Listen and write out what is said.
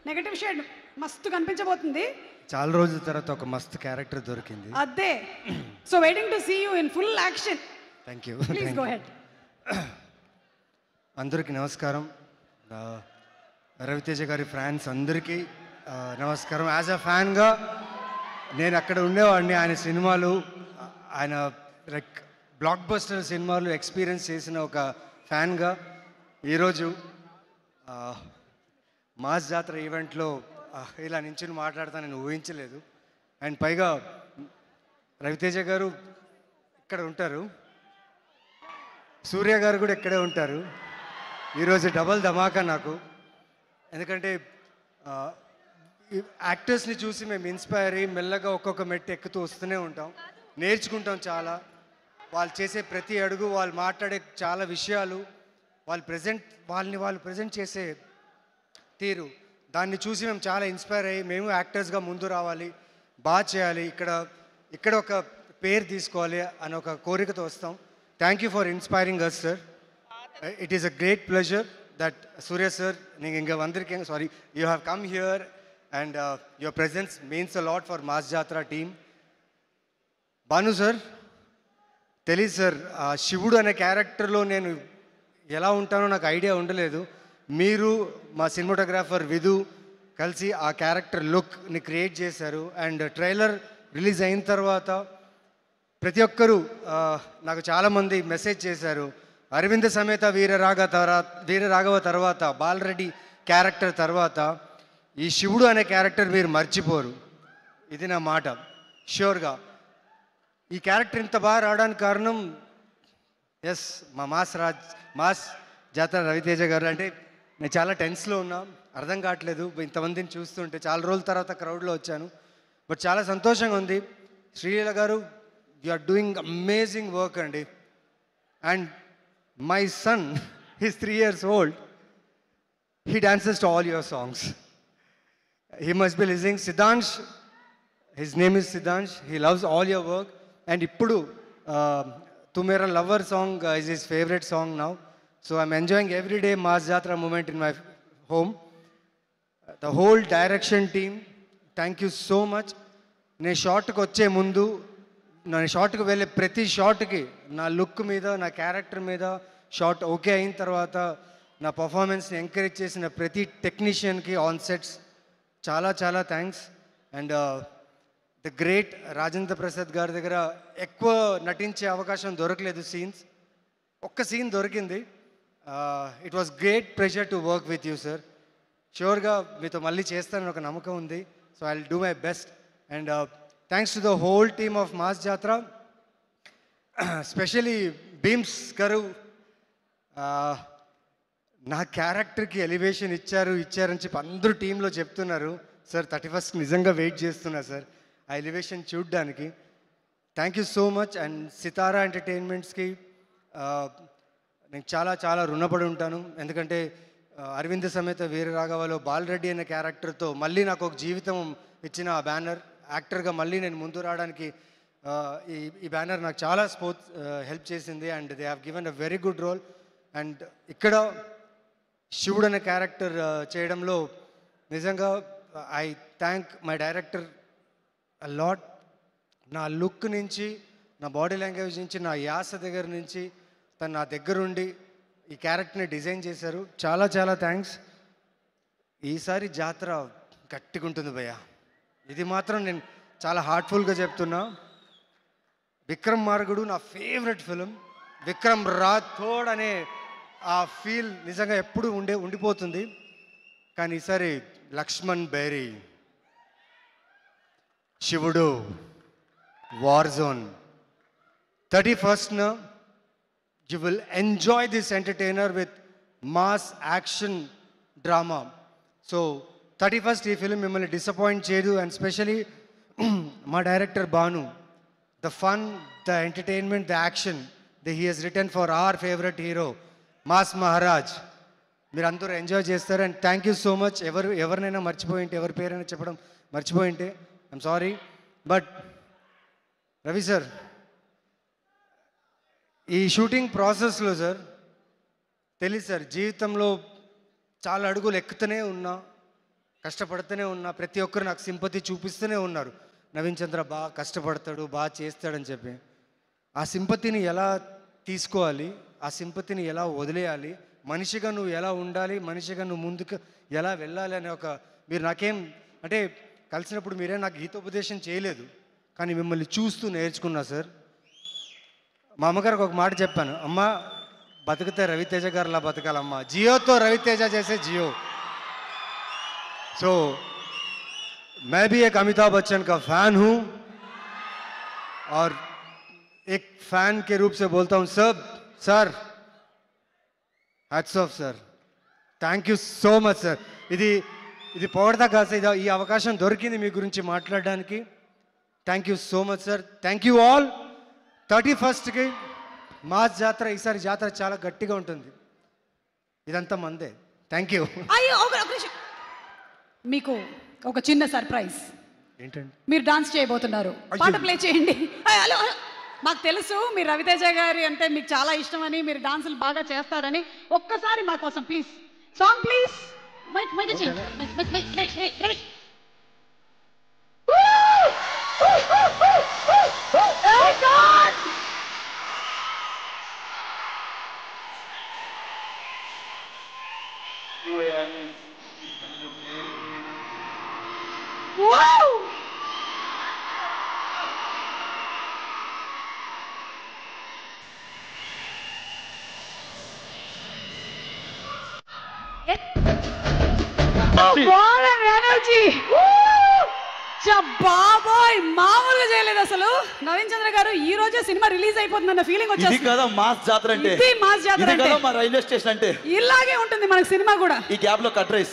Negative shade మస్తు కనిపించబోతుంది. చాలా రోజుల తర్వాత ఒక మస్తు క్యారెక్టర్ దొరికింది. అదే. So waiting to see you in full action. Thank you. Please go ahead. అందరికీ నమస్కారం. రవితేజ గారి ఫ్యాన్స్ అందరికీ నమస్కారం. యాజ్ అ ఫ్యాన్గా నేను అక్కడ ఉండేవాడిని. ఆయన సినిమాలు, ఆయన లైక్ బ్లాక్ బస్టర్ సినిమాలు ఎక్స్పీరియన్స్ చేసిన ఒక ఫ్యాన్గా ఈరోజు మాస్ జాతర ఈవెంట్లో ఇలా నించుని మాట్లాడతా నేను ఊహించలేదు. అండ్ పైగా రవితేజ గారు ఇక్కడ ఉంటారు, సూర్య గారు కూడా ఇక్కడే ఉంటారు. ఈరోజు డబల్ ధమాకా నాకు. ఎందుకంటే యాక్టర్స్ని చూసి మేము ఇన్స్పైర్ అయ్యి మెల్లగా ఒక్కొక్క మెట్టు ఎక్కుతూ వస్తూనే ఉంటాం, నేర్చుకుంటాం చాలా. వాళ్ళు చేసే ప్రతి అడుగు, వాళ్ళు మాట్లాడే చాలా విషయాలు, వాళ్ళు ప్రజెంట్ చేసే తీరు, దాన్ని చూసి మేము చాలా ఇన్స్పైర్ అయ్యి మేము యాక్టర్స్గా ముందు రావాలి, బాగా చేయాలి, ఇక్కడ ఒక పేరు తీసుకోవాలి అని ఒక కోరికతో వస్తాం. Thank you for inspiring us sir. It is a great pleasure that Surya sir, నీకు ఇంకా అందరికీ sorry, you have come here and your presence means a lot for mass Jathara team. Bhanu sir, తెలీదు సార్, శివుడు అనే క్యారెక్టర్లో నేను ఎలా ఉంటానో నాకు ఐడియా ఉండలేదు. మీరు మా సినిమాటోగ్రాఫర్ విధు కలిసి ఆ క్యారెక్టర్ లుక్ని క్రియేట్ చేశారు. అండ్ ట్రైలర్ రిలీజ్ అయిన తర్వాత ప్రతి ఒక్కరూ నాకు చాలామంది మెసేజ్ చేశారు, అరవింద సమేత వీరరాఘవ తర్వాత బాలరెడ్డి క్యారెక్టర్ తర్వాత ఈ శివుడు అనే క్యారెక్టర్ మీరు మర్చిపోరు. ఇది నా మాట ష్యూర్గా. ఈ క్యారెక్టర్ ఇంత బాగా రావడానికి కారణం ఎస్ మా మాస్ జాతర రవితేజ గారు. అంటే నేను చాలా టెన్స్లో ఉన్నా, అర్థం కావట్లేదు ఇంతమందిని చూస్తుంటే. చాలా రోజుల తర్వాత క్రౌడ్లో వచ్చాను, బట్ చాలా సంతోషంగా ఉంది. శ్రీలీల గారు, you are doing amazing work అండి. And my son, he's 3 years old, he dances to all your songs. He must be listening. Siddhansh, his name is Siddhansh, he loves all your work. And ఇప్పుడు Tu Mera Lover song is his favorite song now. So I'm enjoying every day Mass Jatra moment in my home. The whole direction team, thank you so much. నేను షార్ట్కి వచ్చే ముందు, నేను షార్ట్కి వెళ్ళే ప్రతి షార్ట్కి నా look మీద, నా క్యారెక్టర్ మీద షార్ట్ ఓకే అయిన తర్వాత నా పర్ఫార్మెన్స్ని ఎంకరేజ్ చేసిన ప్రతి టెక్నీషియన్కి ఆన్ సెట్స్ చాలా చాలా thanks. And the great Rajendra Prasad గారి దగ్గర ఎక్కువ నటించే అవకాశం దొరకలేదు. సీన్స్ ఒక్క సీన్ దొరికింది. It was great pressure to work with you sir. ష్యూర్గా మీతో మళ్ళీ చేస్తానని ఒక నమ్మకం ఉంది. So I will do my best. And thanks to the whole team of mass Jathara, specially Bheems గారు. నా క్యారెక్టర్కి ఎలివేషన్ ఇచ్చారని చెప్పి అందరూ టీంలో చెప్తున్నారు. సార్ 31st నిజంగా వెయిట్ చేస్తున్నా సార్ ఆ ఎలివేషన్ చూడ్డానికి. Thank you so much. And Sithara ఎంటర్టైన్మెంట్స్కి నేను చాలా చాలా రుణపడి ఉంటాను. ఎందుకంటే అరవింద సమేత వీరరాఘవలో బాలరెడ్డి అనే క్యారెక్టర్తో మళ్ళీ నాకు ఒక జీవితం ఇచ్చిన ఆ బ్యానర్, యాక్టర్గా మళ్ళీ నేను ముందు రావడానికి ఈ బ్యానర్ నాకు చాలా హెల్ప్ చేసింది. And they have given a very good role. And ఇక్కడ శివుడు అనే క్యారెక్టర్ చేయడంలో నిజంగా I thank my director a lot. నా లుక్ నుంచి, నా బాడీ లాంగ్వేజ్ నుంచి, నా యాస దగ్గర నుంచి తను నా దగ్గరుండి ఈ క్యారెక్టర్ని డిజైన్ చేశారు. చాలా చాలా థ్యాంక్స్. ఈసారి జాతర గట్టిగా ఉంటుంది భయ్య, ఇది మాత్రం నేను చాలా హార్ట్ఫుల్గా చెప్తున్నా. విక్రమ్ మార్గుడు నా ఫేవరెట్ ఫిలిం. విక్రమ్ రాథోడ్ అనే ఆ ఫీల్ నిజంగా ఎప్పుడు ఉండిపోతుంది. కానీ ఈసారి లక్ష్మణ్ బేరీ, శివుడు, war zone. 31st you will enjoy this entertainer with mass action drama. So 31st ఈ ఫిలిం మిమ్మల్ని డిసప్పాయింట్ చేయదు. అండ్ స్పెషలీ మా director Bhanu, the fun, the entertainment, the action that he has written for our favorite hero mass Maharaj, మీరు అందరూ enjoy చేస్తారు. And thank you so much. ఎవరినైనా మర్చిపోయింటే, ఎవరి పేరైనా చెప్పడం మర్చిపోయింటే I'm sorry. But Ravi sir, ఈ షూటింగ్ ప్రాసెస్లో సార్ తెలియదు సార్, జీవితంలో చాలా అడుగులు ఎక్కుతూనే ఉన్నా, కష్టపడుతూనే ఉన్నా, ప్రతి ఒక్కరు నాకు సింపతి చూపిస్తూనే ఉన్నారు. నవీన్ చంద్ర బాగా కష్టపడతాడు, బాగా చేస్తాడని చెప్పి. ఆ సింపతిని ఎలా తీసుకోవాలి, ఆ సింపతిని ఎలా వదిలేయాలి, మనిషిగా నువ్వు ఎలా ఉండాలి, మనిషిగా నువ్వు ముందుకు ఎలా వెళ్ళాలి అనే ఒక, మీరు నాకేం అంటే కలిసినప్పుడు మీరే నాకు గీతోపదేశం చేయలేదు, కానీ మిమ్మల్ని చూస్తూ నేర్చుకున్నా సార్. మా అమ్మగారికి ఒక మాట చెప్పాను, అమ్మ బతికితే రవితేజ గారిలా బతకాలమ్మా, జియోతో రవితేజ చేసే జియో. सो मैं भी एक अमिताभ बच्चन का फैन हूँ और एक फैन के रूप से बोलता हूँ sir hats off sir, thank you so much sir. ఇది పొగడతా కాదు సార్, ఈ అవకాశం దొరికింది మీ గురించి మాట్లాడడానికి. Thank you so much sir. Thank you all. 31st mass జాతర, ఈసారి జాతర చాలా గట్టిగా ఉంటుంది, ఇదంతా మందే. Thank you. అయ్యో ఒక నిమిషం, మీకు ఒక చిన్న సర్ప్రైజ్. ఏంటండి? మీరు డాన్స్ చేయబోతున్నారు, పాట ప్లే చేయండి. హలో, మాకు తెలుసు మీరు రవితేజ గారి అంటే మీకు చాలా ఇష్టమని, మీరు డాన్సులు బాగా చేస్తారని. ఒక్కసారి మా కోసం ప్లీజ్, సాంగ్ ప్లీజ్. ఎనర్జీ బాబోయ్, మామూలుగా చేయలేదు అసలు. నవీన్ చంద్ర గారు, ఈ రోజే సినిమా రిలీజ్ అయిపోతుందన్న ఫీలింగ్ వచ్చేది. ఇది కదా మాస్ జాతర అంటే, ఇది మాస్ జాతర అంటే, రైల్వే స్టేషన్ అంటే ఇలాగే ఉంటుంది మనకి సినిమా కూడా. ఈ గ్యాప్ లో కట్ రైస్